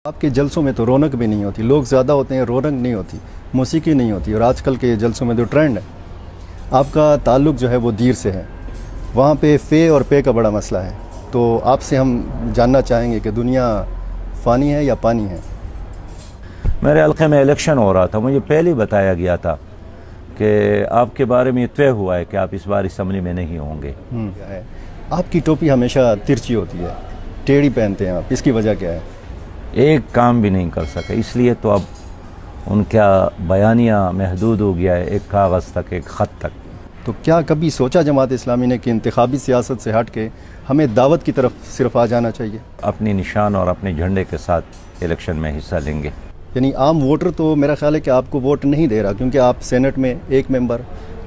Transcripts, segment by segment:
آپ کے جلسوں میں تو رونق بھی نہیں ہوتی، لوگ زیادہ ہوتے ہیں، رونق نہیں ہوتی، موسیقی نہیں ہوتی، اور آج کل کے جلسوں میں جو ٹرینڈ ہے، آپ کا تعلق جو ہے وہ دیر سے ہے، وہاں پہ فے اور پے کا بڑا مسئلہ ہے۔ تو آپ سے ہم جاننا چاہیں گے کہ دنیا فانی ہے یا پانی ہے؟ میرے حلقے میں الیکشن ہو رہا تھا، مجھے پہلے ہی بتایا گیا تھا کہ آپ کے بارے میں یہ طے ہوا ہے کہ آپ اس بار اسمبلی میں نہیں ہوں گے۔ آپ کی ٹوپی ہمیشہ ترچی ہوتی ہے، ٹیڑھی پہنتے ہیں آپ، اس کی وجہ کیا ہے؟ ایک کام بھی نہیں کر سکے، اس لیے تو اب ان کا بیانیہ محدود ہو گیا ہے، ایک کاغذ تک، ایک خط تک۔ تو کیا کبھی سوچا جماعت اسلامی نے کہ انتخابی سیاست سے ہٹ کے ہمیں دعوت کی طرف صرف آ جانا چاہیے؟ اپنی نشان اور اپنے جھنڈے کے ساتھ الیکشن میں حصہ لیں گے۔ یعنی عام ووٹر تو میرا خیال ہے کہ آپ کو ووٹ نہیں دے رہا، کیونکہ آپ سینٹ میں 1 ممبر،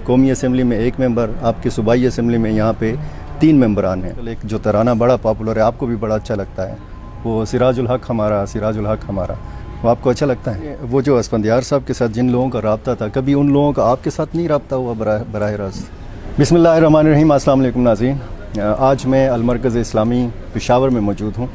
قومی اسمبلی میں 1 ممبر، آپ کی صوبائی اسمبلی میں یہاں پہ 3 ممبران ہیں۔ ایک جو ترانہ بڑا پاپولر ہے، آپ کو بھی بڑا اچھا لگتا ہے، وہ سراج الحق ہمارا، سراج الحق ہمارا، وہ آپ کو اچھا لگتا ہے؟ وہ جو اسفندیار صاحب کے ساتھ جن لوگوں کا رابطہ تھا، کبھی ان لوگوں کا آپ کے ساتھ نہیں رابطہ ہوا براہ راست؟ بسم اللہ الرحمن الرحیم۔ السلام علیکم ناظرین، آج میں المرکز اسلامی پشاور میں موجود ہوں۔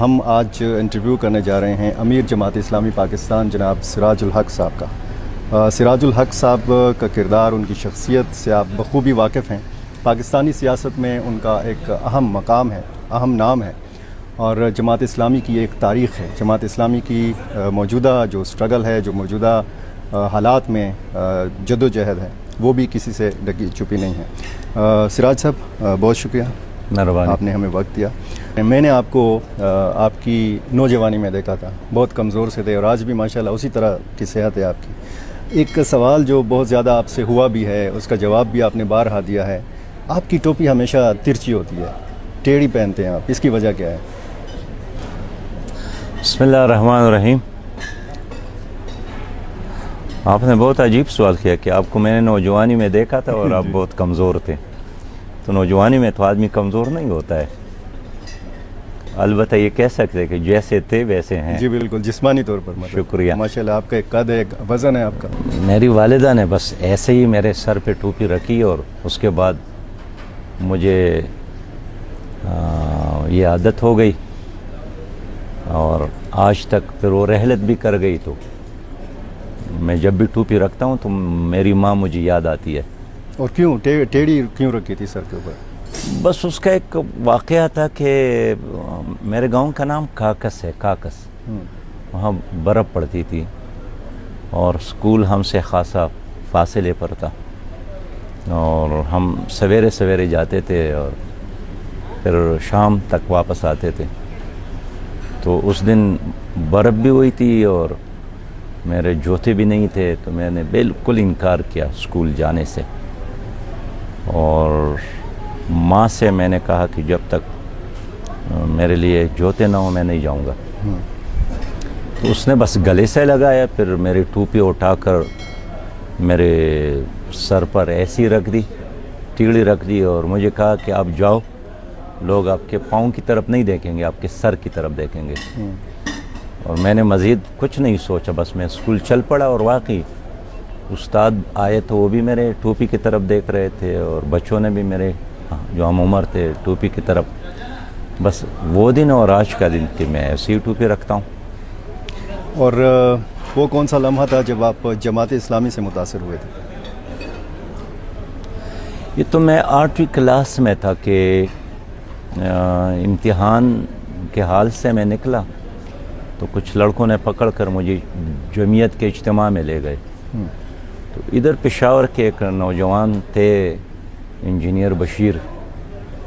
ہم آج انٹرویو کرنے جا رہے ہیں امیر جماعت اسلامی پاکستان جناب سراج الحق صاحب کا۔ سراج الحق صاحب کا کردار، ان کی شخصیت سے آپ بخوبی واقف ہیں۔ پاکستانی سیاست میں ان کا ایک اہم مقام ہے، اہم نام ہے، اور جماعت اسلامی کی ایک تاریخ ہے۔ جماعت اسلامی کی موجودہ جو سٹرگل ہے، جو موجودہ حالات میں جد و جہد ہے، وہ بھی کسی سے ڈکی چھپی نہیں ہے۔ سراج صاحب بہت شکریہ، مہربانی، آپ نے ہمیں وقت دیا۔ میں نے آپ کو آپ کی نوجوانی میں دیکھا تھا، بہت کمزور سے تھے، اور آج بھی ماشاءاللہ اسی طرح کی صحت ہے آپ کی۔ ایک سوال جو بہت زیادہ آپ سے ہوا بھی ہے، اس کا جواب بھی آپ نے بارہا دیا ہے، آپ کی ٹوپی ہمیشہ ترچی ہوتی ہے، ٹیڑھی پہنتے ہیں آپ، اس کی وجہ کیا ہے؟ بسم اللہ الرحمن الرحیم۔ آپ نے بہت عجیب سوال کیا کہ آپ کو میں نے نوجوانی میں دیکھا تھا اور آپ بہت کمزور تھے۔ تو نوجوانی میں تو آدمی کمزور نہیں ہوتا ہے، البتہ یہ کہہ سکتے کہ جیسے تھے ویسے ہیں۔ جی بالکل، جسمانی طور پر شکریہ۔ ماشاءاللہ آپ کا ایک قد ہے، ایک وزن ہے آپ کا۔ میری والدہ نے بس ایسے ہی میرے سر پہ ٹوپی رکھی، اور اس کے بعد مجھے یہ عادت ہو گئی، اور آج تک پھر وہ رحلت بھی کر گئی۔ تو میں جب بھی ٹوپی رکھتا ہوں تو میری ماں مجھے یاد آتی ہے۔ اور کیوں ٹیڑھی کیوں رکھی تھی سر کے اوپر؟ بس اس کا ایک واقعہ تھا کہ میرے گاؤں کا نام کاکس ہے، کاکس، وہاں برف پڑتی تھی، اور اسکول ہم سے خاصا فاصلے پر تھا، اور ہم سویرے سویرے جاتے تھے اور پھر شام تک واپس آتے تھے۔ تو اس دن برف بھی ہوئی تھی اور میرے جوتے بھی نہیں تھے، تو میں نے بالکل انکار کیا اسکول جانے سے، اور ماں سے میں نے کہا کہ جب تک میرے لیے جوتے نہ ہوں میں نہیں جاؤں گا۔ تو اس نے بس گلے سے لگایا، پھر میری ٹوپی اٹھا کر میرے سر پر ایسی رکھ دی، ٹیڑھی رکھ دی، اور مجھے کہا کہ آپ جاؤ، لوگ آپ کے پاؤں کی طرف نہیں دیکھیں گے، آپ کے سر کی طرف دیکھیں گے۔ اور میں نے مزید کچھ نہیں سوچا، بس میں اسکول چل پڑا، اور واقعی استاد آئے تو وہ بھی میرے ٹوپی کی طرف دیکھ رہے تھے، اور بچوں نے بھی میرے جو ہم عمر تھے ٹوپی کی طرف۔ بس وہ دن اور آج کا دن کہ میں ایسی ہی ٹوپی رکھتا ہوں۔ اور وہ کون سا لمحہ تھا جب آپ جماعت اسلامی سے متاثر ہوئے تھے؟ یہ تو میں 8ویں کلاس میں تھا کہ امتحان کے حال سے میں نکلا، تو کچھ لڑکوں نے پکڑ کر مجھے جمعیت کے اجتماع میں لے گئے۔ تو ادھر پشاور کے ایک نوجوان تھے، انجینئر بشیر،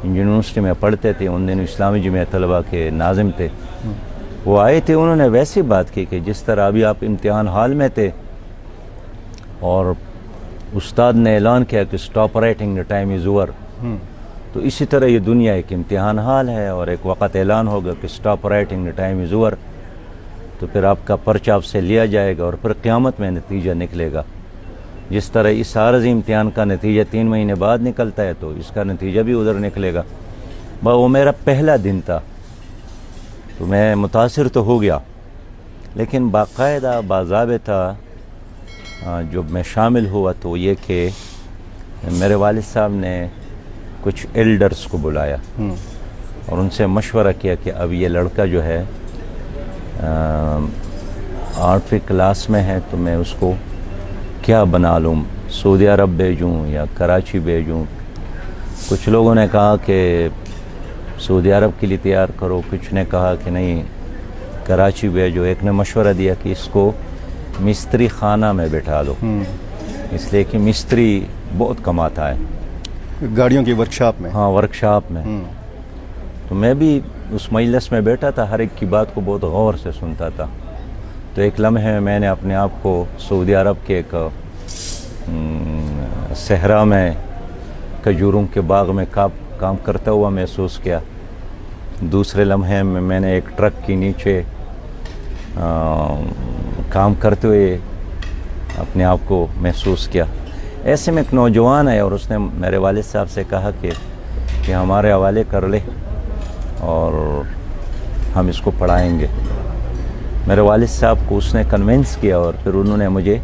یونیورسٹی میں پڑھتے تھے، ان دنوں اسلامی جمعیت طلبہ کے ناظم تھے۔ وہ آئے تھے، انہوں نے ویسی بات کی کہ جس طرح ابھی آپ امتحان حال میں تھے اور استاد نے اعلان کیا کہ stop writing, the time is over, تو اسی طرح یہ دنیا ایک امتحان حال ہے، اور ایک وقت اعلان ہوگا کہ stop writing, the time is over, تو پھر آپ کا پرچہ آپ سے لیا جائے گا، اور پھر قیامت میں نتیجہ نکلے گا۔ جس طرح اس عارضی امتحان کا نتیجہ 3 مہینے بعد نکلتا ہے، تو اس کا نتیجہ بھی ادھر نکلے گا۔ وہ میرا پہلا دن تھا، تو میں متاثر تو ہو گیا، لیکن باقاعدہ باضابطہ جب میں شامل ہوا تو یہ کہ میرے والد صاحب نے کچھ ایلڈرز کو بلایا اور ان سے مشورہ کیا کہ اب یہ لڑکا جو ہے 8ویں کلاس میں ہے تو میں اس کو کیا بنا لوں، سعودی عرب بھیجوں یا کراچی بھیجوں. کچھ لوگوں نے کہا کہ سعودی عرب کے لیے تیار کرو، کچھ نے کہا کہ نہیں کراچی بھیجو. ایک نے مشورہ دیا کہ اس کو مستری خانہ میں بٹھا دو، اس لیے کہ مستری بہت کماتا ہے گاڑیوں کی ورکشاپ میں. ہاں ورکشاپ میں. تو میں بھی اس مجلس میں بیٹھا تھا، ہر ایک کی بات کو بہت غور سے سنتا تھا. تو ایک لمحے میں میں نے اپنے آپ کو سعودی عرب کے ایک صحرا میں کھجوروں کے باغ میں کام کرتا ہوا محسوس کیا. دوسرے لمحے میں میں نے ایک ٹرک کے نیچے کام کرتے ہوئے اپنے آپ کو محسوس کیا. ایسے میں ایک نوجوان ہے اور اس نے میرے والد صاحب سے کہا کہ ہمارے حوالے کر لے اور ہم اس کو پڑھائیں گے. میرے والد صاحب کو اس نے کنونس کیا اور پھر انہوں نے مجھے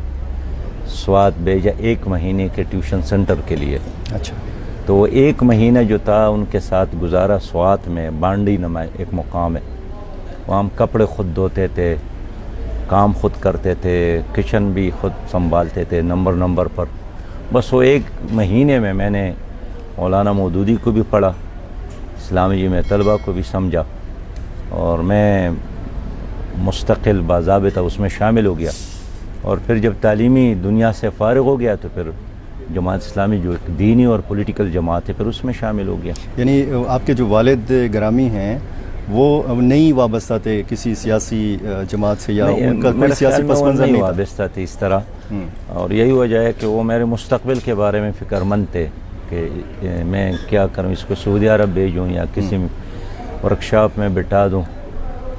سوات بھیجا 1 مہینے کے ٹیوشن سینٹر کے لیے. اچھا. تو وہ 1 مہینہ جو تھا ان کے ساتھ گزارا سوات میں. بانڈی نما ایک مقام ہے، وہاں ہم کپڑے خود دھوتے تھے، کام خود کرتے تھے، کچن بھی خود سنبھالتے تھے نمبر پر. بس وہ 1 مہینے میں نے مولانا مودودی کو بھی پڑھا، اسلامی جی میں طلبہ کو بھی سمجھا، اور میں مستقل باضابطہ اس میں شامل ہو گیا. اور پھر جب تعلیمی دنیا سے فارغ ہو گیا تو پھر جماعت اسلامی جو ایک دینی اور پولیٹیکل جماعت ہے پھر اس میں شامل ہو گیا. یعنی آپ کے جو والد گرامی ہیں وہ نہیں وابستہ تھے کسی سیاسی جماعت سے، یا ان کا کوئی سیاسی پس منظر نہیں وابستہ تھے اس طرح. اور یہی وجہ ہے کہ وہ میرے مستقبل کے بارے میں فکر مند تھے کہ میں کیا کروں، اس کو سعودی عرب بھیجوں یا کسی ورکشاپ میں بٹھا دوں.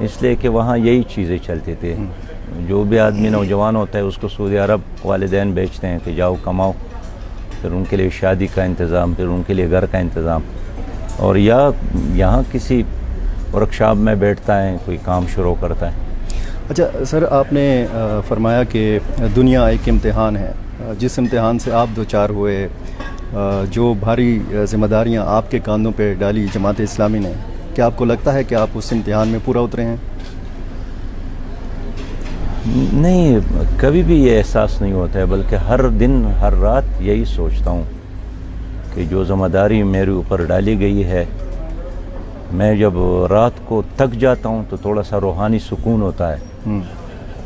اس لیے کہ وہاں یہی چیزیں چلتی تھی. جو بھی آدمی نوجوان ہوتا ہے اس کو سعودی عرب والدین بیچتے ہیں کہ جاؤ کماؤ، پھر ان کے لیے شادی کا انتظام، پھر ان کے لیے گھر کا انتظام، اور یا یہاں کسی ورکشاپ میں بیٹھتا ہے کوئی کام شروع کرتا ہے. اچھا سر، آپ نے فرمایا کہ دنیا ایک امتحان ہے. جس امتحان سے آپ دوچار ہوئے، جو بھاری ذمہ داریاں آپ کے کاندھوں پہ ڈالی جماعت اسلامی نے، کیا آپ کو لگتا ہے کہ آپ اس امتحان میں پورا اترے ہیں؟ نہیں، کبھی بھی یہ احساس نہیں ہوتا ہے، بلکہ ہر دن ہر رات یہی سوچتا ہوں کہ جو ذمہ داری میرے اوپر ڈالی گئی ہے، میں جب رات کو تھک جاتا ہوں تو تھوڑا سا روحانی سکون ہوتا ہے،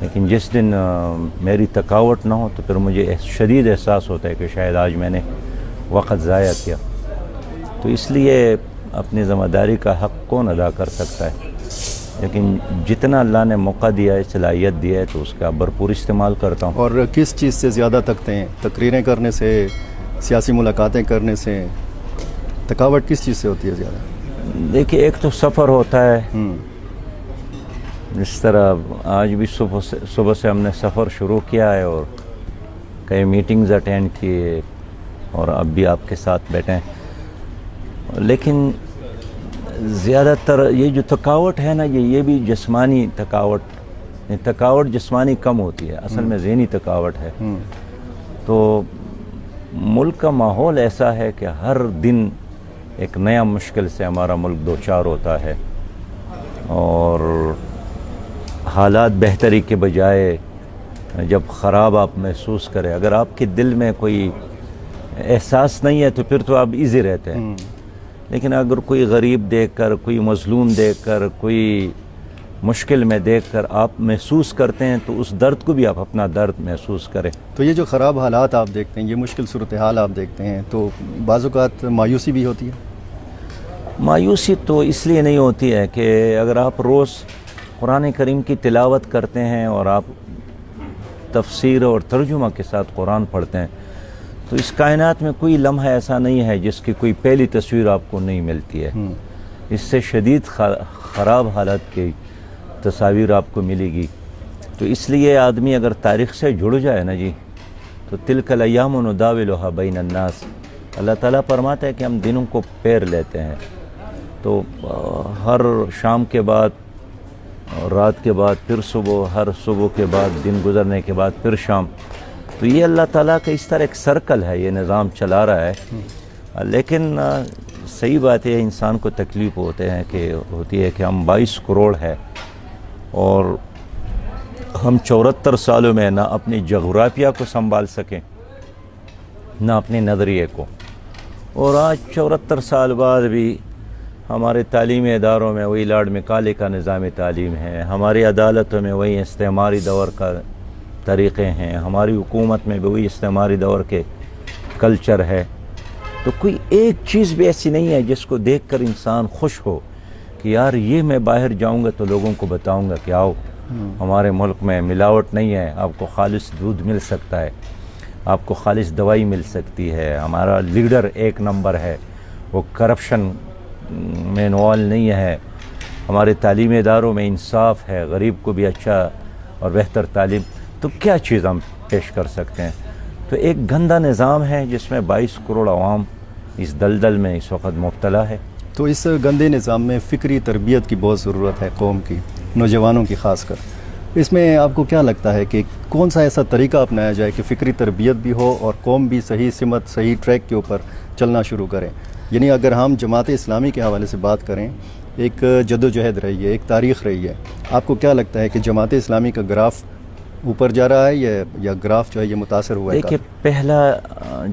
لیکن جس دن میری تھکاوٹ نہ ہو تو پھر مجھے شدید احساس ہوتا ہے کہ شاید آج میں نے وقت ضائع کیا. تو اس لیے اپنی ذمہ داری کا حق کون ادا کر سکتا ہے، لیکن جتنا اللہ نے موقع دیا ہے، صلاحیت دیا ہے، تو اس کا بھرپور استعمال کرتا ہوں. اور کس چیز سے زیادہ تھکتے ہیں؟ تقریریں کرنے سے، سیاسی ملاقاتیں کرنے سے؟ تھکاوٹ کس چیز سے ہوتی ہے زیادہ؟ دیکھیے، ایک تو سفر ہوتا ہے. اس طرح آج بھی صبح سے ہم نے سفر شروع کیا ہے اور کئی میٹنگز اٹینڈ کیے اور اب بھی آپ کے ساتھ بیٹھے ہیں. لیکن زیادہ تر یہ جو تھکاوٹ ہے نا، یہ بھی جسمانی تھکاوٹ جسمانی کم ہوتی ہے، اصل میں ذہنی تھکاوٹ ہے. تو ملک کا ماحول ایسا ہے کہ ہر دن ایک نیا مشکل سے ہمارا ملک دوچار ہوتا ہے، اور حالات بہتری کے بجائے جب خراب آپ محسوس کریں، اگر آپ کے دل میں کوئی احساس نہیں ہے تو پھر تو آپ ایزی رہتے ہیں. لیکن اگر کوئی غریب دیکھ کر، کوئی مظلوم دیکھ کر، کوئی مشکل میں دیکھ کر آپ محسوس کرتے ہیں تو اس درد کو بھی آپ اپنا درد محسوس کریں. تو یہ جو خراب حالات آپ دیکھتے ہیں، یہ مشکل صورتحال آپ دیکھتے ہیں، تو بعض اوقات مایوسی بھی ہوتی ہے؟ مایوسی تو اس لیے نہیں ہوتی ہے کہ اگر آپ روز قرآن کریم کی تلاوت کرتے ہیں اور آپ تفسیر اور ترجمہ کے ساتھ قرآن پڑھتے ہیں تو اس کائنات میں کوئی لمحہ ایسا نہیں ہے جس کی کوئی پہلی تصویر آپ کو نہیں ملتی ہے. اس سے شدید خراب حالت کی تصاویر آپ کو ملے گی. تو اس لیے آدمی اگر تاریخ سے جڑ جائے نا جی، تو تلک الایام نداولها بین الناس، اللہ تعالیٰ فرماتا ہے کہ ہم دنوں کو پیر لیتے ہیں. تو ہر شام کے بعد اور رات کے بعد پھر صبح، ہر صبح کے بعد دن گزرنے کے بعد پھر شام. تو یہ اللہ تعالیٰ کا اس طرح ایک سرکل ہے، یہ نظام چلا رہا ہے. لیکن صحیح بات ہے، انسان کو تکلیف ہوتی ہے کہ ہم 22 کروڑ ہے اور ہم 74 سالوں میں نہ اپنی جغرافیہ کو سنبھال سکیں نہ اپنے نظریے کو، اور آج 74 سال بعد بھی ہمارے تعلیمی اداروں میں وہی لارڈ میکالے کا نظام تعلیم ہے، ہماری عدالتوں میں وہی استعماری دور کا طریقے ہیں، ہماری حکومت میں بھی وہی استعماری دور کے کلچر ہے. تو کوئی ایک چیز بھی ایسی نہیں ہے جس کو دیکھ کر انسان خوش ہو کہ یار یہ میں باہر جاؤں گا تو لوگوں کو بتاؤں گا کہ آؤ ہمارے ملک میں ملاوٹ نہیں ہے، آپ کو خالص دودھ مل سکتا ہے، آپ کو خالص دوائی مل سکتی ہے، ہمارا لیڈر ایک نمبر ہے، وہ کرپشن میں انوالو نہیں ہے، ہمارے تعلیمی اداروں میں انصاف ہے، غریب کو بھی اچھا اور بہتر تعلیم. تو کیا چیز ہم پیش کر سکتے ہیں؟ تو ایک گندا نظام ہے جس میں 22 کروڑ عوام اس دلدل میں اس وقت مبتلا ہے. تو اس گندے نظام میں فکری تربیت کی بہت ضرورت ہے قوم کی، نوجوانوں کی خاص کر. اس میں آپ کو کیا لگتا ہے کہ کون سا ایسا طریقہ اپنایا جائے کہ فکری تربیت بھی ہو اور قوم بھی صحیح سمت صحیح ٹریک کے اوپر چلنا شروع کریں؟ یعنی اگر ہم جماعت اسلامی کے حوالے سے بات کریں، ایک جدوجہد رہی ہے، ایک تاریخ رہی ہے، آپ کو کیا لگتا ہے کہ جماعت اسلامی کا گراف اوپر جا رہا ہے یا گراف جو ہے یہ متاثر ہوا ہے؟ دیکھیے، پہلا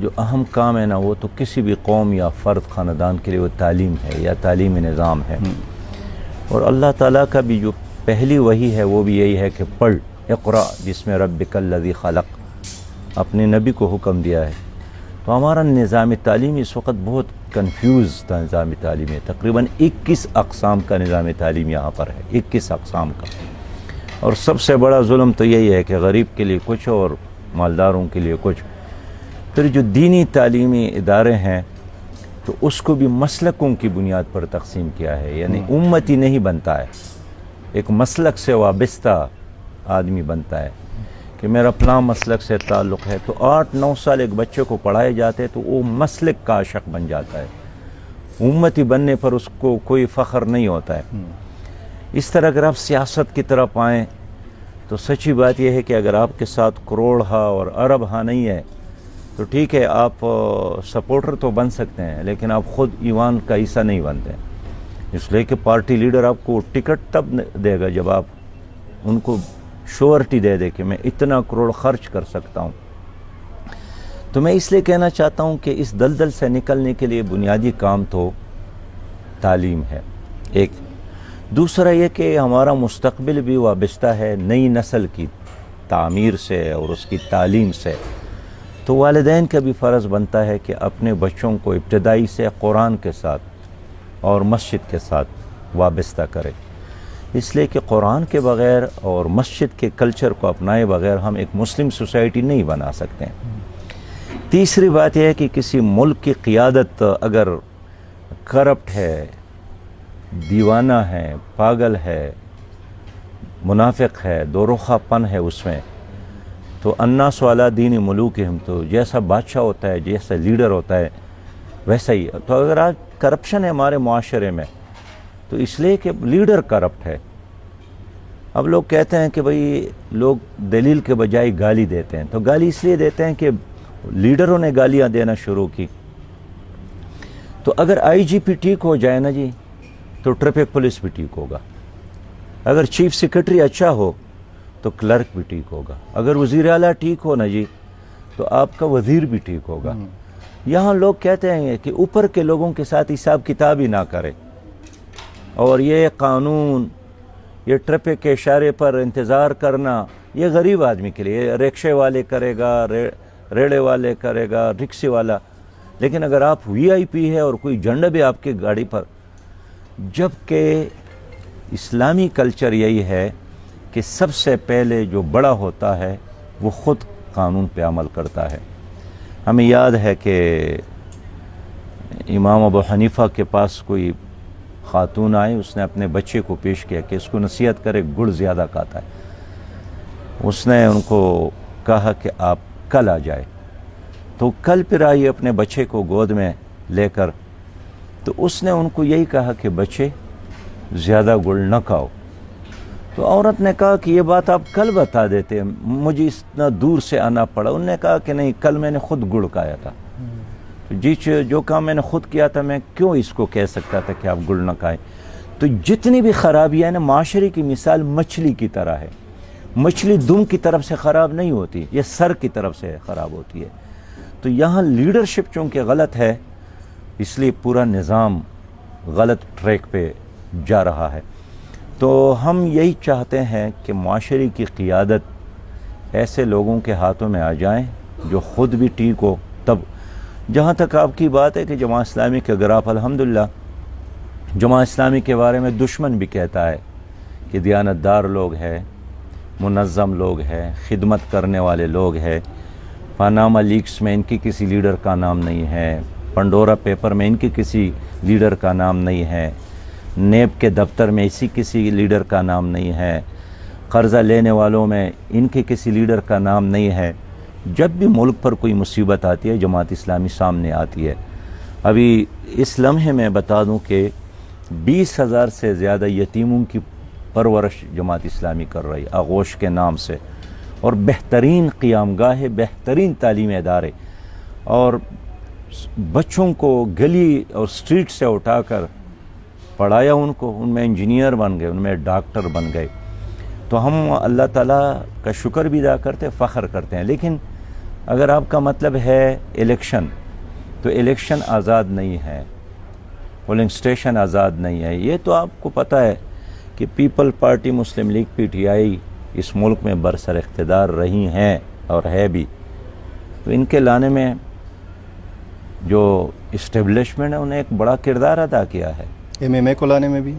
جو اہم کام ہے نا، وہ تو کسی بھی قوم یا فرد خاندان کے لیے وہ تعلیم ہے یا تعلیمی نظام ہے. اور اللہ تعالیٰ کا بھی جو پہلی وحی ہے وہ بھی یہی ہے کہ پڑھ، اقرا بسم ربک الذی خلق، اپنے نبی کو حکم دیا ہے. تو ہمارا نظام تعلیمی اس وقت بہت کنفیوز تھا. نظام تعلیمی تقریباً 21 اقسام کا نظام تعلیم یہاں پر ہے، 21 اقسام کا. اور سب سے بڑا ظلم تو یہی ہے کہ غریب کے لیے کچھ اور مالداروں کے لیے کچھ. پھر جو دینی تعلیمی ادارے ہیں تو اس کو بھی مسلکوں کی بنیاد پر تقسیم کیا ہے، یعنی امتی نہیں بنتا ہے، ایک مسلک سے وابستہ آدمی بنتا ہے کہ میرا فلاں مسلک سے تعلق ہے. تو 8-9 سال ایک بچے کو پڑھائے جاتے تو وہ مسلک کا عاشق بن جاتا ہے، امتی بننے پر اس کو کوئی فخر نہیں ہوتا ہے. اس طرح اگر آپ سیاست کی طرف آئیں تو سچی بات یہ ہے کہ اگر آپ کے ساتھ کروڑ ہا اور ارب ہا نہیں ہے تو ٹھیک ہے، آپ سپورٹر تو بن سکتے ہیں لیکن آپ خود ایوان کا حصہ نہیں بنتے، اس لیے کہ پارٹی لیڈر آپ کو ٹکٹ تب دے گا جب آپ ان کو شورٹی دے دے کہ میں اتنا کروڑ خرچ کر سکتا ہوں. تو میں اس لیے کہنا چاہتا ہوں کہ اس دلدل سے نکلنے کے لیے بنیادی کام تو تعلیم ہے. ایک دوسرا یہ کہ ہمارا مستقبل بھی وابستہ ہے نئی نسل کی تعمیر سے اور اس کی تعلیم سے. تو والدین کا بھی فرض بنتا ہے کہ اپنے بچوں کو ابتدائی سے قرآن کے ساتھ اور مسجد کے ساتھ وابستہ کرے، اس لیے کہ قرآن کے بغیر اور مسجد کے کلچر کو اپنائے بغیر ہم ایک مسلم سوسائٹی نہیں بنا سکتے ہیں. تیسری بات یہ ہے کہ کسی ملک کی قیادت اگر کرپٹ ہے، دیوانہ ہے، پاگل ہے، منافق ہے، دو رخا پن ہے اس میں، تو الناس علی دین ملوکہم، تو جیسا بادشاہ ہوتا ہے، جیسا لیڈر ہوتا ہے ویسا ہی. تو اگر آج کرپشن ہے ہمارے معاشرے میں تو اس لیے کہ لیڈر کرپٹ ہے. اب لوگ کہتے ہیں کہ بھئی لوگ دلیل کے بجائے گالی دیتے ہیں، تو گالی اس لیے دیتے ہیں کہ لیڈروں نے گالیاں دینا شروع کی. تو اگر آئی جی پی ٹھیک ہو جائے نا جی تو ٹریفک پولیس بھی ٹھیک ہوگا، اگر چیف سیکرٹری اچھا ہو تو کلرک بھی ٹھیک ہوگا، اگر وزیر اعلیٰ ٹھیک ہو نا جی تو آپ کا وزیر بھی ٹھیک ہوگا. یہاں لوگ کہتے ہیں کہ اوپر کے لوگوں کے ساتھ حساب کتاب ہی نہ کرے، اور یہ قانون، یہ ٹریفک کے اشارے پر انتظار کرنا یہ غریب آدمی کے لیے، رکشے والے کرے گا، ریڑے والے کرے گا، رکشے والا. لیکن اگر آپ وی آئی پی ہے اور کوئی جھنڈا بھی آپ کی گاڑی پر، جبکہ اسلامی کلچر یہی ہے کہ سب سے پہلے جو بڑا ہوتا ہے وہ خود قانون پہ عمل کرتا ہے. ہمیں یاد ہے کہ امام ابو حنیفہ کے پاس کوئی خاتون آئی، اس نے اپنے بچے کو پیش کیا کہ اس کو نصیحت کرے، گڑ زیادہ کھاتا ہے. اس نے ان کو کہا کہ آپ کل آ جائے. تو کل پھر آئی اپنے بچے کو گود میں لے کر، تو اس نے ان کو یہی کہا کہ بچے زیادہ گڑ نہ کھاؤ. تو عورت نے کہا کہ یہ بات آپ کل بتا دیتے، مجھے اتنا دور سے آنا پڑا. انہوں نے کہا کہ نہیں، کل میں نے خود گڑ کھایا تھا، جی جو کام میں نے خود کیا تھا میں کیوں اس کو کہہ سکتا تھا کہ آپ گڑ نہ کھائیں. تو جتنی بھی خرابی ہے نا، معاشرے کی مثال مچھلی کی طرح ہے. مچھلی دم کی طرف سے خراب نہیں ہوتی، یہ سر کی طرف سے خراب ہوتی ہے. تو یہاں لیڈرشپ چونکہ غلط ہے، اس لیے پورا نظام غلط ٹریک پہ جا رہا ہے. تو ہم یہی چاہتے ہیں کہ معاشرے کی قیادت ایسے لوگوں کے ہاتھوں میں آ جائیں جو خود بھی ٹھیک ہو. تب جہاں تک آپ کی بات ہے کہ جماعت اسلامی کے، اگر آپ الحمدللہ جماعت اسلامی کے بارے میں دشمن بھی کہتا ہے کہ دیانتدار لوگ ہیں، منظم لوگ ہیں، خدمت کرنے والے لوگ ہیں، پاناما لیکس میں ان کی کسی لیڈر کا نام نہیں ہے، پنڈورا پیپر میں ان کی کسی لیڈر کا نام نہیں ہے، نیب کے دفتر میں اسی کسی لیڈر کا نام نہیں ہے، قرضہ لینے والوں میں ان کے کسی لیڈر کا نام نہیں ہے. جب بھی ملک پر کوئی مصیبت آتی ہے جماعت اسلامی سامنے آتی ہے. ابھی اس لمحے میں بتا دوں کہ 20,000 سے زیادہ یتیموں کی پرورش جماعت اسلامی کر رہی آغوش کے نام سے، اور بہترین قیام گاہ، بہترین تعلیمی ادارے، اور بچوں کو گلی اور سٹریٹ سے اٹھا کر پڑھایا ان کو، ان میں انجینئر بن گئے، ان میں ڈاکٹر بن گئے. تو ہم اللہ تعالیٰ کا شکر بھی ادا کرتے، فخر کرتے ہیں. لیکن اگر آپ کا مطلب ہے الیکشن، تو الیکشن آزاد نہیں ہے، پولنگ سٹیشن آزاد نہیں ہے. یہ تو آپ کو پتہ ہے کہ People Party, Muslim League, P T I اس ملک میں برسر اقتدار رہی ہیں اور ہے بھی. تو ان کے لانے میں جو اسٹیبلشمنٹ ہے انہیں ایک بڑا کردار ادا کیا ہے. ایم ایم اے کو لانے میں بھی،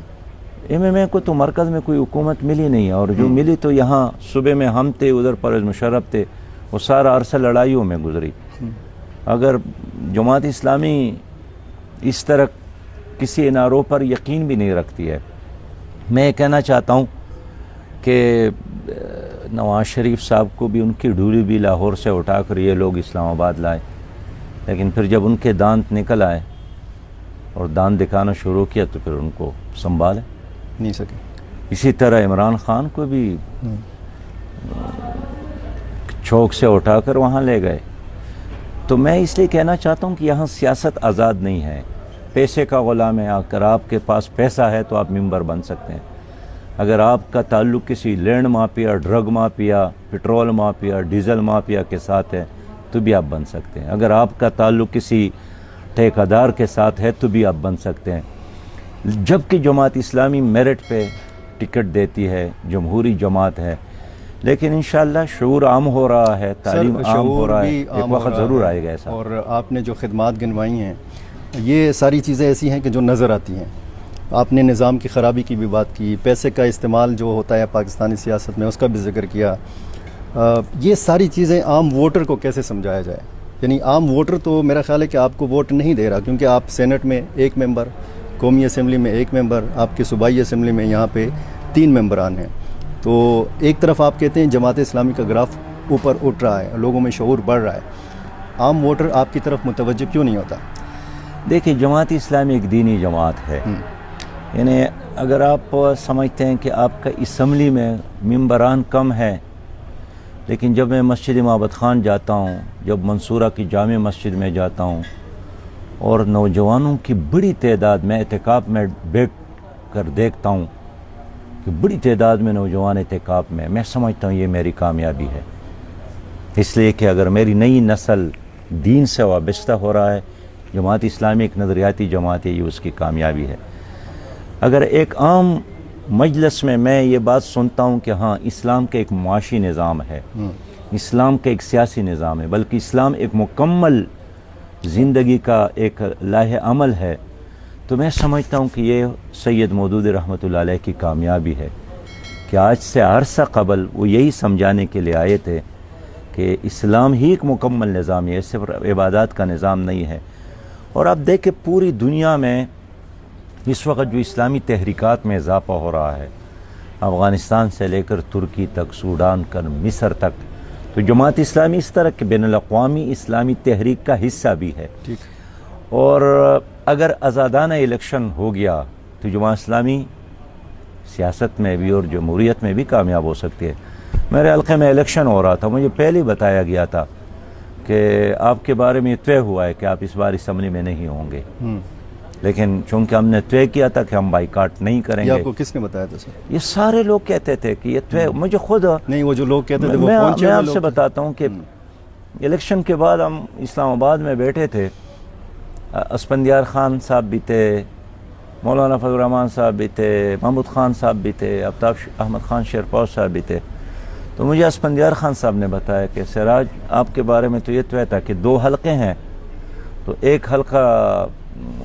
ایم ایم اے کو تو مرکز میں کوئی حکومت ملی نہیں، اور جو ملی تو یہاں صوبے میں ہم تھے، ادھر پرویز مشرف تھے، وہ سارا عرصہ لڑائیوں میں گزری. اگر جماعت اسلامی اس طرح کسی اناروں پر یقین بھی نہیں رکھتی ہے. میں یہ کہنا چاہتا ہوں کہ نواز شریف صاحب کو بھی ان کی ڈھولی بھی لاہور سے اٹھا کر یہ لوگ اسلام آباد لائے، لیکن پھر جب ان کے دانت نکل آئے اور دانت دکھانا شروع کیا تو پھر ان کو سنبھالے نہیں سکے. اسی طرح عمران خان کو بھی چوک سے اٹھا کر وہاں لے گئے. تو میں اس لیے کہنا چاہتا ہوں کہ یہاں سیاست آزاد نہیں ہے، پیسے کا غلام ہے. اگر آپ کے پاس پیسہ ہے تو آپ ممبر بن سکتے ہیں. اگر آپ کا تعلق کسی land mafia, drug mafia, petrol mafia, diesel mafia کے ساتھ ہے تو بھی آپ بن سکتے ہیں. اگر آپ کا تعلق کسی ٹھیکیدار کے ساتھ ہے تو بھی آپ بن سکتے ہیں. جبکہ جماعت اسلامی میرٹ پہ ٹکٹ دیتی ہے، جمہوری جماعت ہے، لیکن انشاءاللہ شعور عام ہو رہا ہے، تعلیم عام ہو رہا ہے. ایک وقت ضرور آئے گا ایسا. اور آپ نے جو خدمات گنوائی ہیں یہ ساری چیزیں ایسی ہیں کہ جو نظر آتی ہیں. آپ نے نظام کی خرابی کی بھی بات کی، پیسے کا استعمال جو ہوتا ہے پاکستانی سیاست میں اس کا بھی ذکر کیا. یہ ساری چیزیں عام ووٹر کو کیسے سمجھایا جائے؟ یعنی عام ووٹر تو میرا خیال ہے کہ آپ کو ووٹ نہیں دے رہا، کیونکہ آپ سینٹ میں 1 ممبر، قومی اسمبلی میں 1 ممبر، آپ کی صوبائی اسمبلی میں یہاں پہ 3 ممبران ہیں. تو ایک طرف آپ کہتے ہیں جماعت اسلامی کا گراف اوپر اٹھ رہا ہے، لوگوں میں شعور بڑھ رہا ہے، عام ووٹر آپ کی طرف متوجہ کیوں نہیں ہوتا؟ دیکھیں، جماعت اسلامی ایک دینی جماعت ہے. یعنی اگر آپ سمجھتے ہیں کہ آپ کا اسمبلی میں ممبران کم ہے، لیکن جب میں مسجد معبد خان جاتا ہوں، جب منصورہ کی جامع مسجد میں جاتا ہوں، اور نوجوانوں کی بڑی تعداد میں اعتکاف میں بیٹھ کر دیکھتا ہوں کہ بڑی تعداد میں نوجوان اعتکاف میں سمجھتا ہوں یہ میری کامیابی ہے. اس لیے کہ اگر میری نئی نسل دین سے وابستہ ہو رہا ہے، جماعت اسلامی ایک نظریاتی جماعت ہے، یہ اس کی کامیابی ہے. اگر ایک عام مجلس میں یہ بات سنتا ہوں کہ ہاں اسلام کا ایک معاشی نظام ہے، اسلام کا ایک سیاسی نظام ہے، بلکہ اسلام ایک مکمل زندگی کا ایک لاہ عمل ہے، تو میں سمجھتا ہوں کہ یہ سید مودودی رحمۃ اللہ علیہ کی کامیابی ہے کہ آج سے عرصہ قبل وہ یہی سمجھانے کے لیے آئے تھے کہ اسلام ہی ایک مکمل نظام ہے، صرف عبادات کا نظام نہیں ہے. اور آپ دیکھیں پوری دنیا میں اس وقت جو اسلامی تحریکات میں اضافہ ہو رہا ہے، افغانستان سے لے کر ترکی تک، سوڈان کر مصر تک، تو جماعت اسلامی اس طرح کے بین الاقوامی اسلامی تحریک کا حصہ بھی ہے. اور اگر آزادانہ الیکشن ہو گیا تو جماعت اسلامی سیاست میں بھی اور جمہوریت میں بھی کامیاب ہو سکتی ہے. میرے حلقے میں الیکشن ہو رہا تھا، مجھے پہلے ہی بتایا گیا تھا کہ آپ کے بارے میں طے ہوا ہے کہ آپ اس بار اسمبلی میں نہیں ہوں گے. لیکن چونکہ ہم نے طے کیا تھا کہ ہم بائیکاٹ نہیں کریں یہ گے. آپ کو کس نے بتایا تھا سر؟ یہ سارے لوگ کہتے تھے کہ یہ طے، مجھے خود نہیں، وہ جو لوگ کہتے تھے وہ میں پہنچے آپ ہوئے سے لوگ؟ بتاتا ہوں کہ الیکشن کے بعد ہم اسلام آباد میں بیٹھے تھے، اسفندیار خان صاحب بھی تھے، مولانا فضل الرحمان صاحب بھی تھے، محمود خان صاحب بھی تھے، آفتاب احمد خان شیرپور صاحب بھی تھے. تو مجھے اسفندیار خان صاحب نے بتایا کہ سراج آپ کے بارے میں تو یہ طے تھا کہ 2 حلقے ہیں، تو ایک حلقہ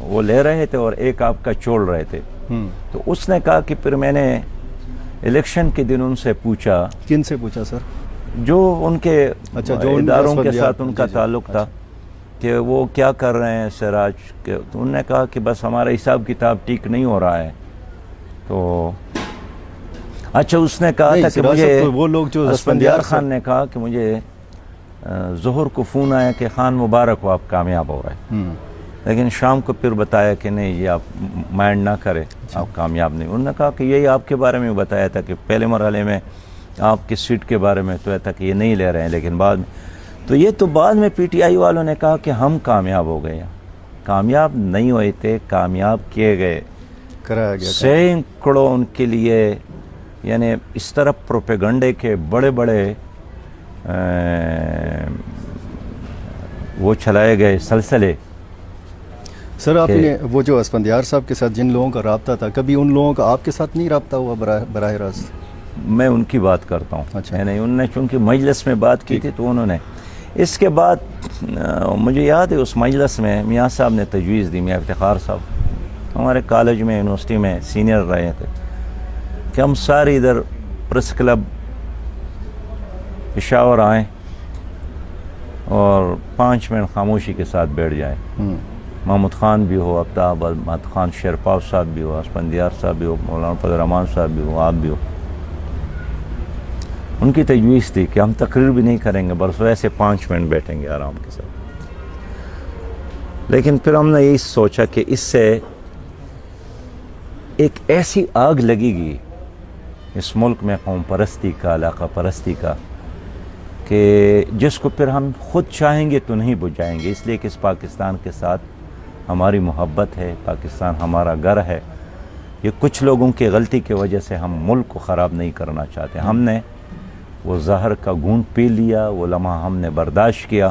وہ لے رہے تھے اور ایک آپ کا چھوڑ رہے تھے. تو اس نے کہا کہ پھر میں نے الیکشن کے دن ان سے پوچھا، کن سے پوچھا سر؟ جو ان کے اچھا، جو ان اداروں کے اسفندیار، ساتھ ان کا جی، جی، تعلق تھا کہ وہ کیا کر رہے ہیں سراج کے. تو انہوں نے کہا کہ بس ہمارا حساب کتاب ٹھیک نہیں ہو رہا ہے. تو اچھا، اس نے کہا نہیں، تھا کہ سراج مجھے صاحب تو وہ لوگ جو اسفندیار خان نے کہا کہ مجھے ظہر کو فون آیا کہ خان مبارک ہو، آپ کامیاب ہو رہے ہیں. لیکن شام کو پھر بتایا کہ نہیں، یہ آپ مائنڈ نہ کرے، آپ کامیاب نہیں. انہوں نے کہا کہ یہی آپ کے بارے میں بتایا تھا کہ پہلے مرحلے میں آپ کی سیٹ کے بارے میں تو تھا کہ یہ نہیں لے رہے ہیں، لیکن بعد میں تو یہ تو بعد میں پی ٹی آئی والوں نے کہا کہ ہم کامیاب ہو گئے. کامیاب نہیں ہوئے تھے، کامیاب کیے گئے، کرایا گیا. سینکڑوں ان کے لیے، یعنی اس طرح پروپیگنڈے کے بڑے بڑے وہ چلائے گئے سلسلے. سر آپ نے وہ جو اسفندیار صاحب کے ساتھ جن لوگوں کا رابطہ تھا، کبھی ان لوگوں کا آپ کے ساتھ نہیں رابطہ ہوا براہ راست؟ میں ان کی بات کرتا ہوں. اچھا. یعنی انہوں نے چونکہ مجلس میں بات کی تھی تو انہوں نے اس کے بعد مجھے یاد ہے اس مجلس میں میاں صاحب نے تجویز دی، میاں افتخار صاحب ہمارے کالج میں یونیورسٹی میں سینئر رہے تھے، کہ ہم سارے ادھر پریس کلب پشاور آئیں اور 5 منٹ خاموشی کے ساتھ بیٹھ جائیں. محمود خان بھی ہو، آفتاب احمد خان شیرپور صاحب بھی ہو، اسفندیار صاحب بھی ہو، مولانا فضل الرحمان صاحب بھی ہو، آپ بھی ہو. ان کی تجویز تھی کہ ہم تقریر بھی نہیں کریں گے، بس ویسے 5 منٹ بیٹھیں گے آرام کے ساتھ. لیکن پھر ہم نے یہی سوچا کہ اس سے ایک ایسی آگ لگے گی اس ملک میں قوم پرستی کا، علاقہ پرستی کا، کہ جس کو پھر ہم خود چاہیں گے تو نہیں بجھائیں گے. اس لیے کہ اس پاکستان کے ساتھ ہماری محبت ہے، پاکستان ہمارا گھر ہے. یہ کچھ لوگوں کی غلطی کی وجہ سے ہم ملک کو خراب نہیں کرنا چاہتے. ہم نے وہ زہر کا گھونٹ پی لیا، وہ لمحہ ہم نے برداشت کیا.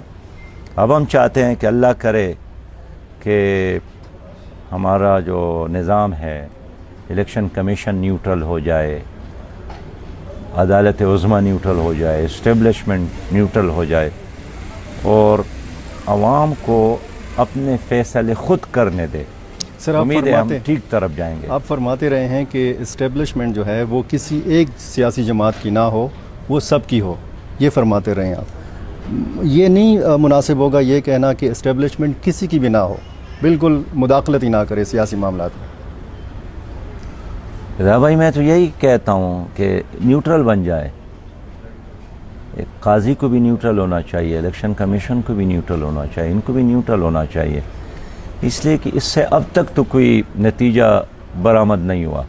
اب ہم چاہتے ہیں کہ اللہ کرے کہ ہمارا جو نظام ہے، الیکشن کمیشن نیوٹرل ہو جائے، عدالت عظمیٰ نیوٹرل ہو جائے، اسٹیبلشمنٹ نیوٹرل ہو جائے، اور عوام کو اپنے فیصلے خود کرنے دے. سر آپ امید ہے ہم فرماتے ٹھیک طرف جائیں گے. آپ فرماتے رہے ہیں کہ اسٹیبلشمنٹ جو ہے وہ کسی ایک سیاسی جماعت کی نہ ہو، وہ سب کی ہو، یہ فرماتے رہے ہیں آپ. یہ نہیں مناسب ہوگا یہ کہنا کہ اسٹیبلشمنٹ کسی کی بھی نہ ہو، بالکل مداخلت ہی نہ کرے سیاسی معاملات میں. رضا بھائی، میں تو یہی کہتا ہوں کہ نیوٹرل بن جائے. ایک قاضی کو بھی نیوٹرل ہونا چاہیے، الیکشن کمیشن کو بھی نیوٹرل ہونا چاہیے، ان کو بھی نیوٹرل ہونا چاہیے. اس لیے کہ اس سے اب تک تو کوئی نتیجہ برآمد نہیں ہوا.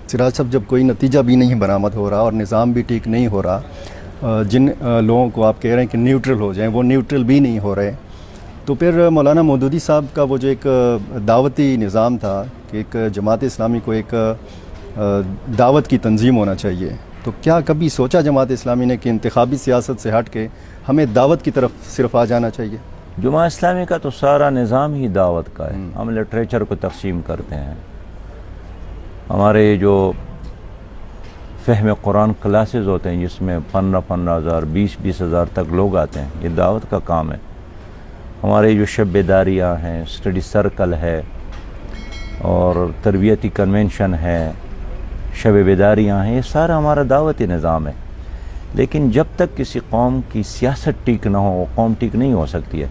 سراج صاحب، جب کوئی نتیجہ بھی نہیں برآمد ہو رہا اور نظام بھی ٹھیک نہیں ہو رہا، جن لوگوں کو آپ کہہ رہے ہیں کہ نیوٹرل ہو جائیں، وہ نیوٹرل بھی نہیں ہو رہے، تو پھر مولانا مودودی صاحب کا وہ جو ایک دعوتی نظام تھا کہ ایک جماعت اسلامی کو ایک دعوت کی تنظیم ہونا چاہیے، تو کیا کبھی سوچا جماعت اسلامی نے کہ انتخابی سیاست سے ہٹ کے ہمیں دعوت کی طرف صرف آ جانا چاہیے؟ جماعت اسلامی کا تو سارا نظام ہی دعوت کا ہے. ہم لٹریچر کو تقسیم کرتے ہیں. ہمارے جو فہم قرآن کلاسز ہوتے ہیں جس میں 15,000 20,000 تک لوگ آتے ہیں، یہ دعوت کا کام ہے. ہمارے جو شب بیداریاں ہیں، اسٹڈی سرکل ہے، اور تربیتی کنونشن ہے، شب بیداریاں ہیں، یہ سارا ہمارا دعوتی نظام ہے. لیکن جب تک کسی قوم کی سیاست ٹھیک نہ ہو، وہ قوم ٹھیک نہیں ہو سکتی ہے.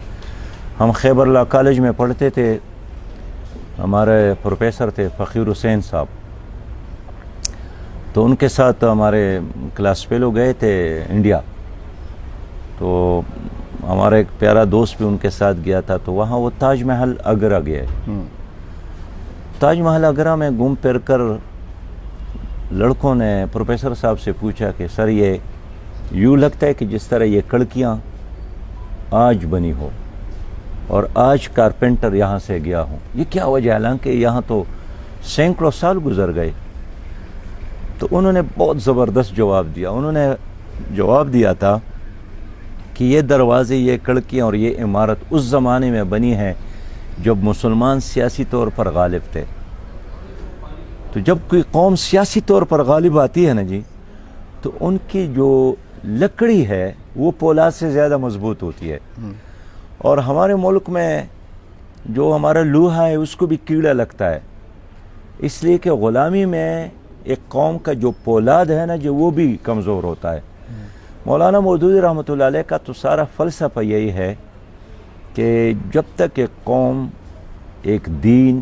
ہم خیبر لا کالج میں پڑھتے تھے، ہمارے پروفیسر تھے فقیر حسین صاحب، تو ان کے ساتھ ہمارے کلاس فیلو گئے تھے انڈیا، تو ہمارا ایک پیارا دوست بھی ان کے ساتھ گیا تھا. تو وہاں وہ تاج محل آگرہ گئے. تاج محل آگرہ میں گھوم پھر کر لڑکوں نے پروفیسر صاحب سے پوچھا کہ سر، یہ یوں لگتا ہے کہ جس طرح یہ کڑکیاں آج بنی ہو. اور آج کارپینٹر یہاں سے گیا ہوں. یہ کیا وجہ ہے؟ حالانکہ یہاں تو سینکڑوں سال گزر گئے. تو انہوں نے بہت زبردست جواب دیا. انہوں نے جواب دیا تھا کہ یہ دروازے، یہ کھڑکیاں اور یہ عمارت اس زمانے میں بنی ہے جب مسلمان سیاسی طور پر غالب تھے. تو جب کوئی قوم سیاسی طور پر غالب آتی ہے نا جی، تو ان کی جو لکڑی ہے وہ پولاد سے زیادہ مضبوط ہوتی ہے. اور ہمارے ملک میں جو ہمارا لوہا ہے اس کو بھی کیڑا لگتا ہے، اس لیے کہ غلامی میں ایک قوم کا جو پولاد ہے نا جو وہ بھی کمزور ہوتا ہے. مولانا مودودی رحمۃ اللہ علیہ کا تو سارا فلسفہ یہی ہے کہ جب تک ایک قوم، ایک دین،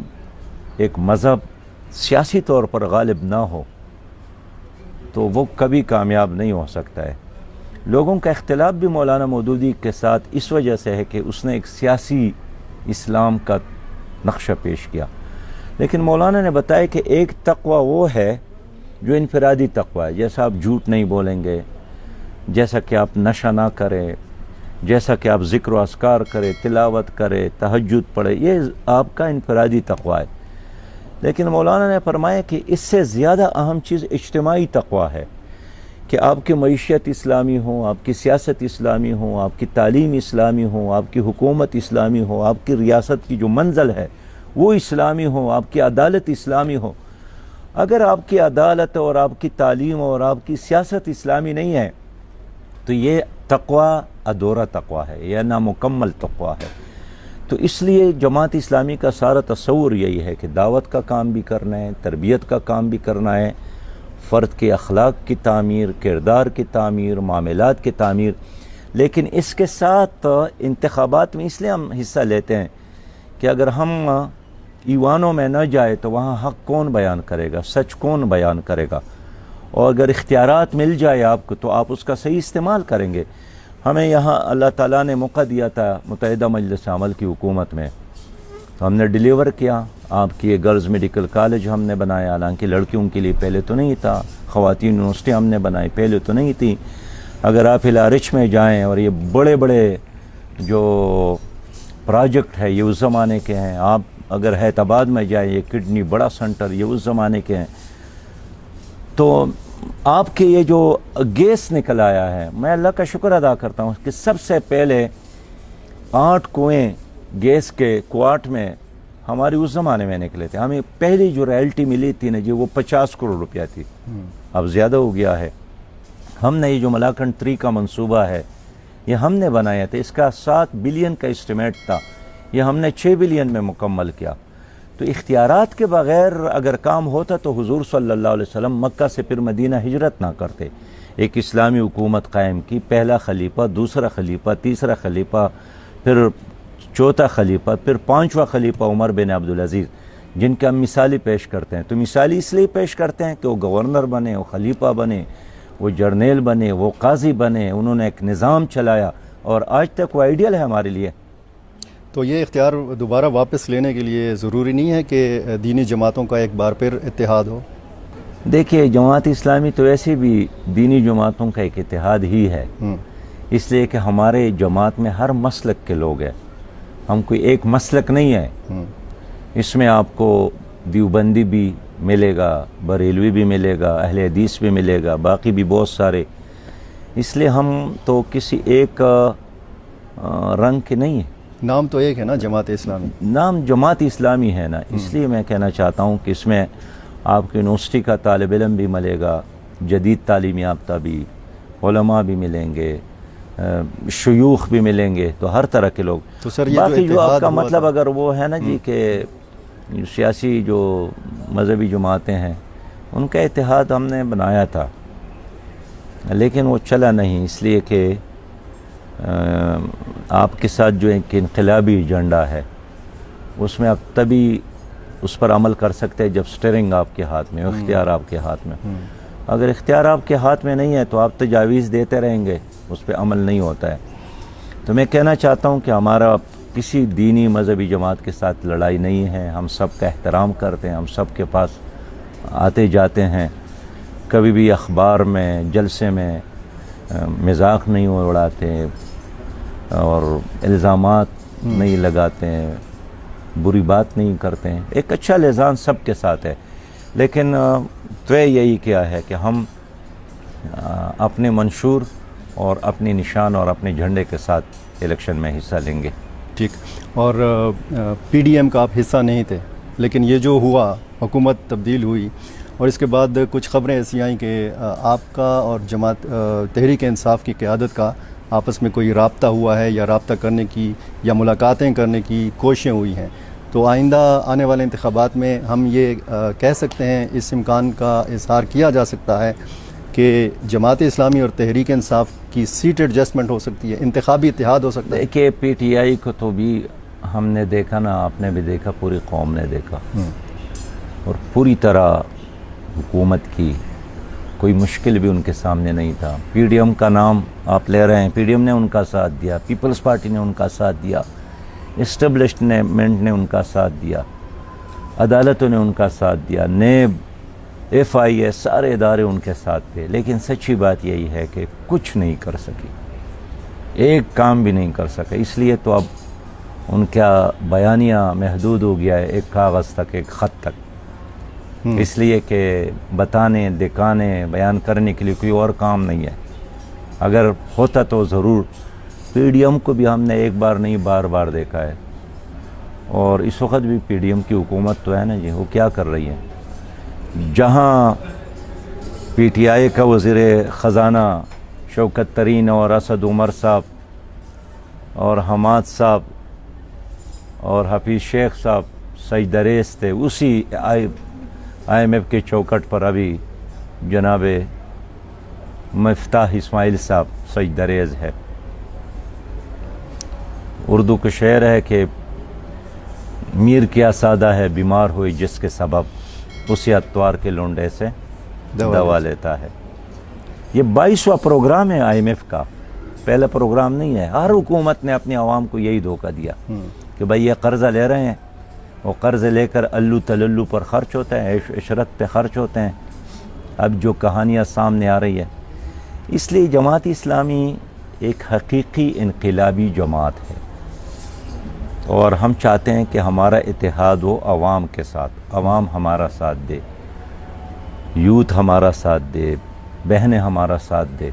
ایک مذہب سیاسی طور پر غالب نہ ہو تو وہ کبھی کامیاب نہیں ہو سکتا ہے. لوگوں کا اختلاف بھی مولانا مودودی کے ساتھ اس وجہ سے ہے کہ اس نے ایک سیاسی اسلام کا نقشہ پیش کیا. لیکن مولانا نے بتایا کہ ایک تقوی وہ ہے جو انفرادی تقوی ہے، جیسا آپ جھوٹ نہیں بولیں گے، جیسا کہ آپ نشہ نہ کریں، جیسا کہ آپ ذکر و اذکار کریں، تلاوت کریں، تہجد پڑھیں، یہ آپ کا انفرادی تقوی ہے. لیکن مولانا نے فرمایا کہ اس سے زیادہ اہم چیز اجتماعی تقوی ہے، کہ آپ کی معیشت اسلامی ہو، آپ کی سیاست اسلامی ہو، آپ کی تعلیم اسلامی ہو، آپ کی حکومت اسلامی ہو، آپ کی ریاست کی جو منزل ہے وہ اسلامی ہو، آپ کی عدالت اسلامی ہو. اگر آپ کی عدالت اور آپ کی تعلیم اور آپ کی سیاست اسلامی نہیں ہے تو یہ تقوی ادھورا تقوی ہے، یہ نامکمل تقوی ہے. تو اس لیے جماعت اسلامی کا سارا تصور یہی ہے کہ دعوت کا کام بھی کرنا ہے، تربیت کا کام بھی کرنا ہے، فرد کے اخلاق کی تعمیر، کردار کی تعمیر، معاملات کی تعمیر. لیکن اس کے ساتھ انتخابات میں اس لیے ہم حصہ لیتے ہیں کہ اگر ہم ایوانوں میں نہ جائے تو وہاں حق کون بیان کرے گا، سچ کون بیان کرے گا. اور اگر اختیارات مل جائے آپ کو تو آپ اس کا صحیح استعمال کریں گے. ہمیں یہاں اللہ تعالیٰ نے موقع دیا تھا متحدہ مجلس عمل کی حکومت میں، تو ہم نے ڈیلیور کیا. آپ کی یہ گرلز میڈیکل کالج ہم نے بنایا، حالانکہ لڑکیوں کے لیے پہلے تو نہیں تھا. خواتین یونیورسٹی ہم نے بنائی، پہلے تو نہیں تھی. اگر آپ ہلارچ میں جائیں اور یہ بڑے بڑے جو پروجیکٹ ہے یہ اس زمانے کے ہیں. آپ اگر حیدرآباد میں جائیں، یہ کڈنی بڑا سنٹر یہ اس زمانے کے ہیں. تو آپ کے یہ جو گیس نکل آیا ہے، میں اللہ کا شکر ادا کرتا ہوں کہ سب سے پہلے 8 کنویں گیس کے کوارٹ میں ہماری اس زمانے میں نکلے تھے. ہمیں پہلی جو رائلٹی ملی تھی نا جی وہ 50 کروڑ روپیہ تھی، اب زیادہ ہو گیا ہے. ہم نے یہ جو ملاکنڈ 3 کا منصوبہ ہے یہ ہم نے بنایا تھا، اس کا 7 بلین کا اسٹیمیٹ تھا، یہ ہم نے 6 بلین میں مکمل کیا. تو اختیارات کے بغیر اگر کام ہوتا تو حضور صلی اللہ علیہ وسلم مکہ سے پھر مدینہ ہجرت نہ کرتے. ایک اسلامی حکومت قائم کی، پہلا خلیفہ، دوسرا خلیفہ، تیسرا خلیفہ، پھر چوتھا خلیفہ، پھر 5واں خلیفہ عمر بن عبدالعزیز، جن کا ہم مثالی پیش کرتے ہیں. تو مثالی اس لیے پیش کرتے ہیں کہ وہ گورنر بنے، وہ خلیفہ بنے، وہ جرنیل بنے، وہ قاضی بنے، انہوں نے ایک نظام چلایا اور آج تک وہ آئیڈیل ہے ہمارے لیے. تو یہ اختیار دوبارہ واپس لینے کے لیے ضروری نہیں ہے کہ دینی جماعتوں کا ایک بار پھر اتحاد ہو؟ دیکھیے جماعت اسلامی تو ویسے بھی دینی جماعتوں کا ایک اتحاد ہی ہے، اس لیے کہ ہمارے جماعت میں ہر مسلک کے لوگ ہیں. ہم کوئی ایک مسلک نہیں ہے. اس میں آپ کو دیوبندی بھی ملے گا، بریلوی بھی ملے گا، اہل حدیث بھی ملے گا، باقی بھی بہت سارے. اس لیے ہم تو کسی ایک رنگ کے نہیں ہیں. نام تو ایک ہے نا جماعت اسلامی، نام جماعت اسلامی ہے نا. اس لیے میں کہنا چاہتا ہوں کہ اس میں آپ کی یونیورسٹی کا طالب علم بھی ملے گا، جدید تعلیم یافتہ بھی، علماء بھی ملیں گے، شیوخ بھی ملیں گے، تو ہر طرح کے لوگ. تو سر یہ باقی جو آپ کا ہوا مطلب تھا، اگر وہ ہے نا جی کہ سیاسی جو مذہبی جماعتیں ہیں ان کا اتحاد ہم نے بنایا تھا لیکن وہ چلا نہیں، اس لیے کہ آپ کے ساتھ جو ایک انقلابی ایجنڈا ہے اس میں آپ تبھی اس پر عمل کر سکتے ہیں جب سٹیئرنگ آپ کے ہاتھ میں، اختیار آپ کے ہاتھ میں. اگر اختیار آپ کے ہاتھ میں نہیں ہے تو آپ تجاویز دیتے رہیں گے، اس پہ عمل نہیں ہوتا ہے. تو میں کہنا چاہتا ہوں کہ ہمارا کسی دینی مذہبی جماعت کے ساتھ لڑائی نہیں ہے. ہم سب کا احترام کرتے ہیں، ہم سب کے پاس آتے جاتے ہیں. کبھی بھی اخبار میں جلسے میں مذاق نہیں اڑاتے اور الزامات نہیں لگاتے ہیں، بری بات نہیں کرتے ہیں، ایک اچھا لحاظ سب کے ساتھ ہے، لیکن طے یہی کیا ہے کہ ہم اپنے منشور اور اپنی نشان اور اپنے جھنڈے کے ساتھ الیکشن میں حصہ لیں گے۔ ٹھیک، اور پی ڈی ایم کا آپ حصہ نہیں تھے، لیکن یہ جو ہوا، حکومت تبدیل ہوئی اور اس کے بعد کچھ خبریں ایسی آئیں کہ آپ کا اور جماعت تحریک انصاف کی قیادت کا آپس میں کوئی رابطہ ہوا ہے یا رابطہ کرنے کی یا ملاقاتیں کرنے کی کوششیں ہوئی ہیں، تو آئندہ آنے والے انتخابات میں ہم یہ کہہ سکتے ہیں، اس امکان کا اظہار کیا جا سکتا ہے کہ جماعت اسلامی اور تحریک انصاف کی سیٹ ایڈجسٹمنٹ ہو سکتی ہے، انتخابی اتحاد ہو سکتا ہے؟ دیکھیے پی ٹی آئی کو تو بھی ہم نے دیکھا نا، آپ نے بھی دیکھا، پوری قوم نے دیکھا، اور پوری طرح حکومت کی، کوئی مشکل بھی ان کے سامنے نہیں تھا۔ پی ڈی ایم کا نام آپ لے رہے ہیں، پی ڈی ایم نے ان کا ساتھ دیا، پیپلز پارٹی نے ان کا ساتھ دیا، اسٹیبلشمنٹ نے ان کا ساتھ دیا، عدالتوں نے ان کا ساتھ دیا، نیب، ایف آئی اے، سارے ادارے ان کے ساتھ تھے، لیکن سچی بات یہی ہے کہ کچھ نہیں کر سکی، ایک کام بھی نہیں کر سکے۔ اس لیے تو اب ان کا بیانیہ محدود ہو گیا ہے ایک کاغذ تک، ایک خط تک، اس لیے کہ بتانے، دکھانے، بیان کرنے کے لیے کوئی اور کام نہیں ہے۔ اگر ہوتا تو ضرور، پی ڈی ایم کو بھی ہم نے ایک بار نہیں بار بار دیکھا ہے، اور اس وقت بھی پی ڈی ایم کی حکومت تو ہے نا جی، وہ کیا کر رہی ہے؟ جہاں پی ٹی آئی کا وزیر خزانہ شوکت ترین اور اسد عمر صاحب اور حماد صاحب اور حفیظ شیخ صاحب سجدہ ریز تھے، اسی آئی ایم ایف کے چوکٹ پر ابھی جناب مفتاح اسماعیل صاحب سجدہ ریز ہے۔ اردو کا شعر ہے کہ میر کیا سادہ ہے بیمار ہوئی جس کے سبب، اسی اتوار کے لونڈے سے دوا لیتا ہے۔ یہ 22واں پروگرام ہے آئی ایم ایف کا، پہلا پروگرام نہیں ہے۔ ہر حکومت نے اپنی عوام کو یہی دھوکہ دیا کہ بھائی یہ قرضہ لے رہے ہیں، وہ قرض لے کر الو تللو پر خرچ ہوتے ہیں، عیش عشرت پہ خرچ ہوتے ہیں۔ اب جو کہانیاں سامنے آ رہی ہے، اس لیے جماعت اسلامی ایک حقیقی انقلابی جماعت ہے، اور ہم چاہتے ہیں کہ ہمارا اتحاد ہو عوام کے ساتھ، عوام ہمارا ساتھ دے، یوتھ ہمارا ساتھ دے، بہنیں ہمارا ساتھ دے،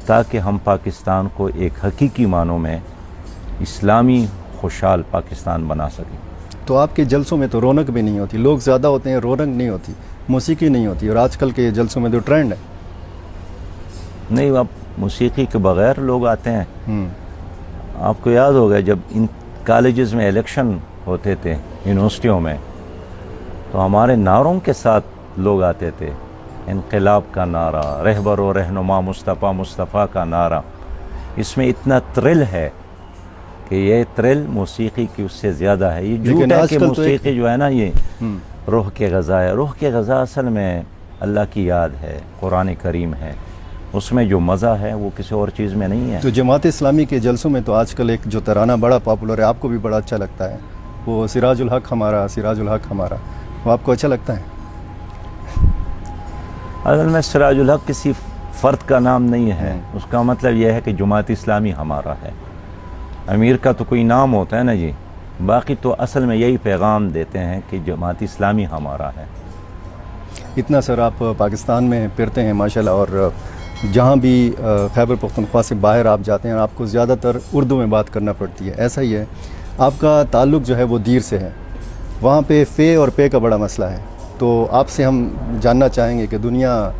تاکہ ہم پاکستان کو ایک حقیقی معنوں میں اسلامی خوشحال پاکستان بنا سکیں۔ تو آپ کے جلسوں میں تو رونق بھی نہیں ہوتی، لوگ زیادہ ہوتے ہیں، رونق نہیں ہوتی، موسیقی نہیں ہوتی، اور آج کل کے جلسوں میں تو ٹرینڈ ہے۔ نہیں، اب موسیقی کے بغیر لوگ آتے ہیں۔ آپ کو یاد ہوگا جب ان کالجز میں الیکشن ہوتے تھے، یونیورسٹیوں میں، تو ہمارے نعروں کے ساتھ لوگ آتے تھے، انقلاب کا نعرہ، رہبر و رہنما مصطفیٰ مصطفیٰ کا نعرہ۔ اس میں اتنا تھرل ہے کہ یہ تھرل موسیقی کی اس سے زیادہ ہے۔ یہ جھوٹ ہے کہ موسیقی جو ہے نا یہ روح کے غذا ہے۔ روح کے غذا اصل میں اللہ کی یاد ہے، قرآن کریم ہے، اس میں جو مزہ ہے وہ کسی اور چیز میں نہیں ہے۔ تو جماعت اسلامی کے جلسوں میں تو آج کل ایک جو ترانہ بڑا پاپولر ہے، آپ کو بھی بڑا اچھا لگتا ہے، وہ سراج الحق ہمارا، سراج الحق ہمارا، وہ آپ کو اچھا لگتا ہے؟ اصل میں سراج الحق کسی فرد کا نام نہیں ہے، اس کا مطلب یہ ہے کہ جماعت اسلامی ہمارا ہے۔ امیر کا تو کوئی نام ہوتا ہے نا جی، باقی تو اصل میں یہی پیغام دیتے ہیں کہ جماعت اسلامی ہمارا ہے۔ اتنا سر آپ پاکستان میں پھرتے ہیں ماشاءاللہ، اور جہاں بھی خیبر پختونخوا سے باہر آپ جاتے ہیں، آپ کو زیادہ تر اردو میں بات کرنا پڑتی ہے، ایسا ہی ہے۔ آپ کا تعلق جو ہے وہ دیر سے ہے، وہاں پہ فے اور پے کا بڑا مسئلہ ہے، تو آپ سے ہم جاننا چاہیں گے کہ دنیا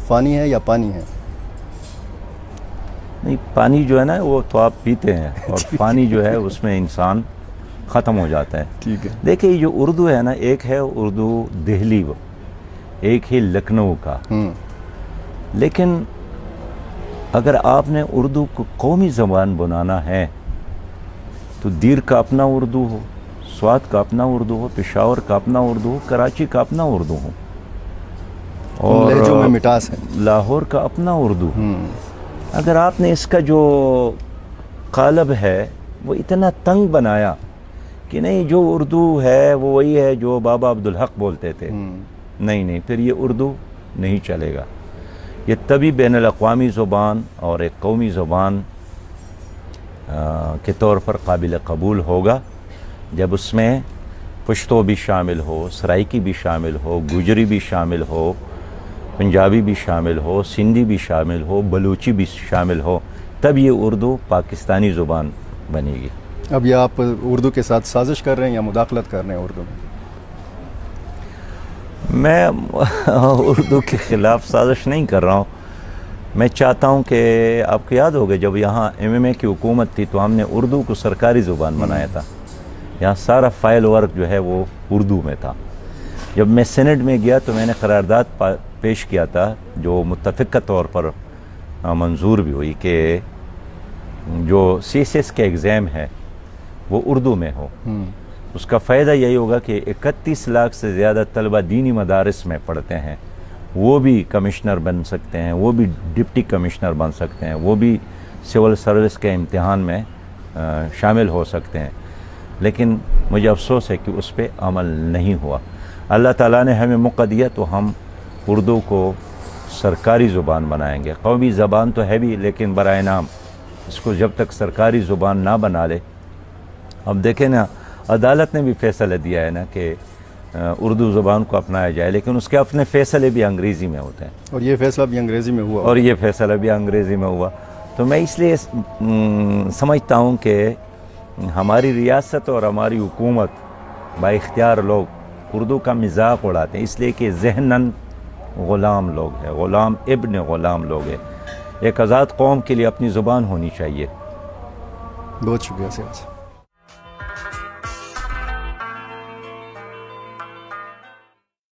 فانی ہے یا پانی ہے؟ نہیں، پانی جو ہے نا وہ تو آپ پیتے ہیں، اور پانی جو ہے اس میں انسان ختم ہو جاتا ہے۔ ٹھیک ہے، دیکھیں یہ جو اردو ہے نا، ایک ہے اردو دہلی، ایک ہی لکھنؤ کا، لیکن اگر آپ نے اردو کو قومی زبان بنانا ہے تو دیر کا اپنا اردو ہو، سوات کا اپنا اردو ہو، پشاور کا اپنا اردو ہو، کراچی کا اپنا اردو ہو، اور لہجوں میں مٹاس ہے، لاہور کا اپنا اردو ہو۔ اگر آپ نے اس کا جو قالب ہے وہ اتنا تنگ بنایا کہ نہیں جو اردو ہے وہ وہی ہے جو بابا عبدالحق بولتے تھے، نہیں، پھر یہ اردو نہیں چلے گا۔ یہ تبھی بین الاقوامی زبان اور ایک قومی زبان کے طور پر قابل قبول ہوگا جب اس میں پشتو بھی شامل ہو، سرائکی بھی شامل ہو، گجری بھی شامل ہو، پنجابی بھی شامل ہو، سندھی بھی شامل ہو، بلوچی بھی شامل ہو، تب یہ اردو پاکستانی زبان بنے گی۔ اب یہ آپ اردو کے ساتھ سازش کر رہے ہیں یا مداخلت کر رہے ہیں اردو میں؟ میں اردو کے خلاف سازش نہیں کر رہا ہوں۔ میں چاہتا ہوں کہ آپ کو یاد ہوگا جب یہاں MMA کی حکومت تھی تو ہم نے اردو کو سرکاری زبان بنایا تھا، یہاں سارا فائل ورک جو ہے وہ اردو میں تھا۔ جب میں سینٹ میں گیا تو میں نے قرارداد پیش کیا تھا جو متفقہ طور پر منظور بھی ہوئی کہ جو CSS کے ایگزام ہے وہ اردو میں ہو۔ اس کا فائدہ یہی ہوگا کہ 31 لاکھ سے زیادہ طلبہ دینی مدارس میں پڑھتے ہیں، وہ بھی کمشنر بن سکتے ہیں، وہ بھی ڈپٹی کمشنر بن سکتے ہیں، وہ بھی سول سروس کے امتحان میں شامل ہو سکتے ہیں۔ لیکن مجھے افسوس ہے کہ اس پہ عمل نہیں ہوا۔ اللہ تعالیٰ نے ہمیں موقع دیا تو ہم اردو کو سرکاری زبان بنائیں گے۔ قومی زبان تو ہے بھی، لیکن برائے نام اس کو جب تک سرکاری زبان نہ بنا لے۔ اب دیکھیں نا، عدالت نے بھی فیصلہ دیا ہے نا کہ اردو زبان کو اپنایا جائے، لیکن اس کے اپنے فیصلے بھی انگریزی میں ہوتے ہیں، اور یہ فیصلہ بھی انگریزی میں ہوا، اور یہ فیصلہ بھی انگریزی میں ہوا۔ تو میں اس لیے سمجھتا ہوں کہ ہماری ریاست اور ہماری حکومت با اختیار لوگ اردو کا مذاق اڑاتے ہیں، اس لیے کہ ذہناً غلام لوگ ہیں، غلام ابن غلام لوگ ہیں۔ ایک آزاد قوم کے لیے اپنی زبان ہونی چاہیے۔ بہت شکریہ سیاض۔